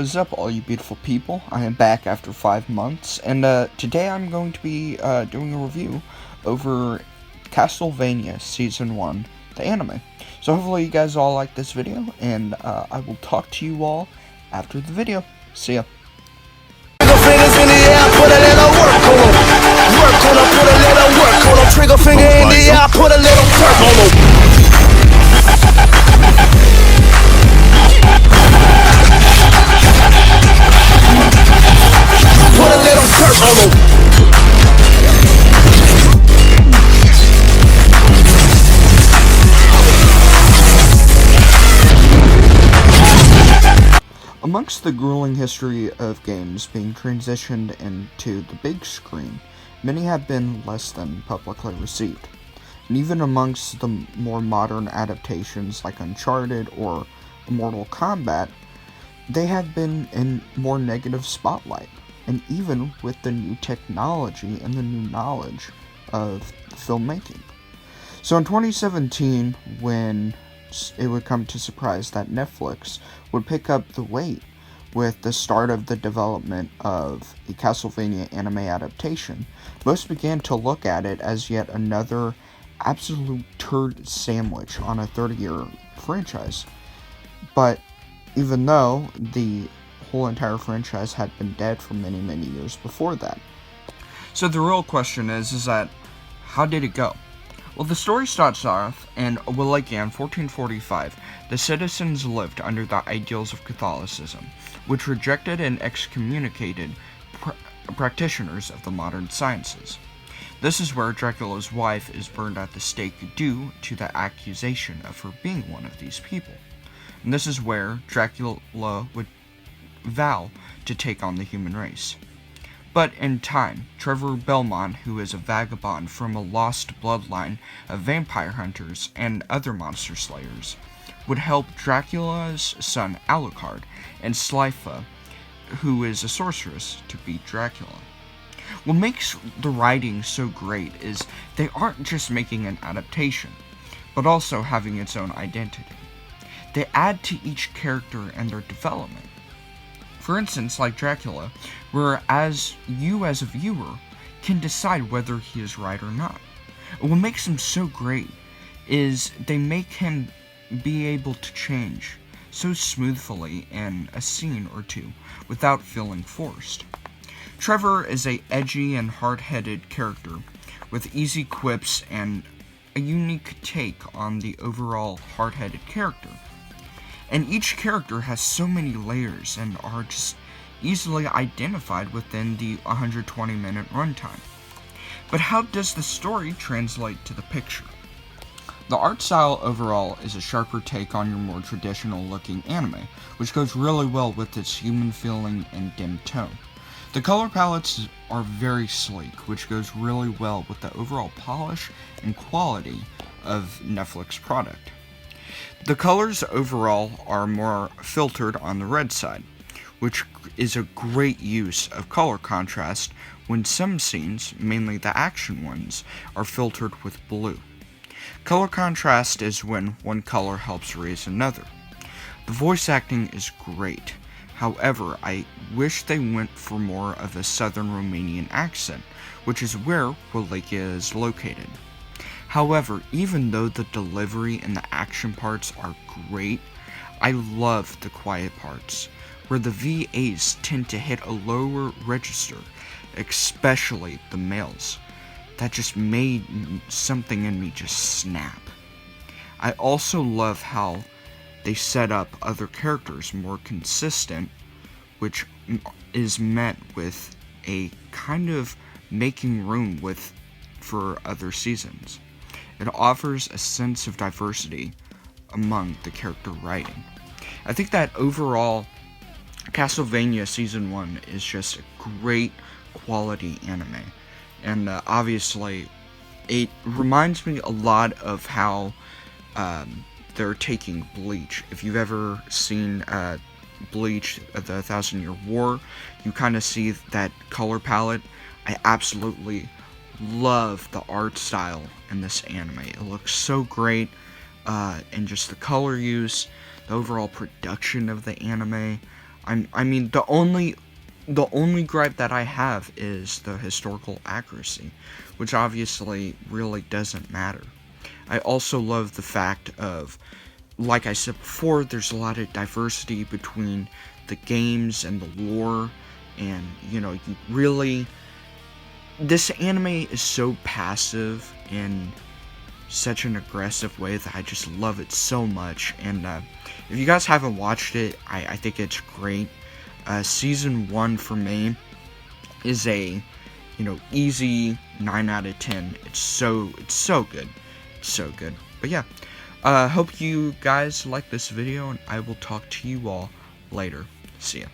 What is up, all you beautiful people? I am back after 5 months, and today I'm going to be doing a review over Castlevania Season 1, the anime. So hopefully you guys all like this video, and I will talk to you all after the video. See ya. Trigger fingers in the air, put a little work on them. Work on them, put a little work on them. Trigger finger in the air, put a little work on them. Put a little dirt on them. Amongst the grueling history of games being transitioned into the big screen, many have been less than publicly received. And even amongst the more modern adaptations like Uncharted or Mortal Kombat, they have been in more negative spotlight. And even with the new technology and the new knowledge of filmmaking. So in 2017, when it would come to surprise that Netflix would pick up the weight with the start of the development of the Castlevania anime adaptation, most began to look at it as yet another absolute turd sandwich on a 30-year franchise. But even though the whole entire franchise had been dead for many, many years before that. So the real question is that, how did it go? Well, the story starts off in Wallachia in 1445. The citizens lived under the ideals of Catholicism, which rejected and excommunicated practitioners of the modern sciences. This is where Dracula's wife is burned at the stake due to the accusation of her being one of these people. And this is where Dracula would vow to take on the human race. But in time, Trevor Belmont, who is a vagabond from a lost bloodline of vampire hunters and other monster slayers, would help Dracula's son Alucard and Slifa, who is a sorceress, to beat Dracula. What makes the writing so great is they aren't just making an adaptation, but also having its own identity. They add to each character and their development. For instance, like Dracula, whereas you as a viewer can decide whether he is right or not. What makes him so great is they make him be able to change so smoothly in a scene or two without feeling forced. Trevor is a edgy and hard-headed character with easy quips and a unique take on the overall hard-headed character. And each character has so many layers and are just easily identified within the 120-minute runtime. But how does the story translate to the picture? The art style overall is a sharper take on your more traditional-looking anime, which goes really well with its human feeling and dim tone. The color palettes are very sleek, which goes really well with the overall polish and quality of Netflix product. The colors overall are more filtered on the red side, which is a great use of color contrast when some scenes, mainly the action ones, are filtered with blue. Color contrast is when one color helps raise another. The voice acting is great. However, I wish they went for more of a southern Romanian accent, which is where Wallachia is located. However, even though the delivery and the action parts are great, I love the quiet parts, where the VAs tend to hit a lower register, especially the males. That just made something in me just snap. I also love how they set up other characters more consistent, which is met with a kind of making room for other seasons. It offers a sense of diversity among the character writing. I think that overall, Castlevania Season 1 is just a great quality anime. And obviously, it reminds me a lot of how they're taking Bleach. If you've ever seen Bleach, The 1,000-Year War, you kind of see that color palette. I absolutely love the art style in this anime. It looks so great, and just the color use, the overall production of the anime. I mean, the only gripe that I have is the historical accuracy, which obviously really doesn't matter. I also love the fact of, like I said before, there's a lot of diversity between the games and the lore, and you know, you really, this anime is so passive in such an aggressive way that I just love it so much. And if you guys haven't watched it, I think it's great. Season 1 for me is a, you know, easy 9 out of 10. It's so good. It's so good. But yeah, hope you guys like this video, and I will talk to you all later. See ya.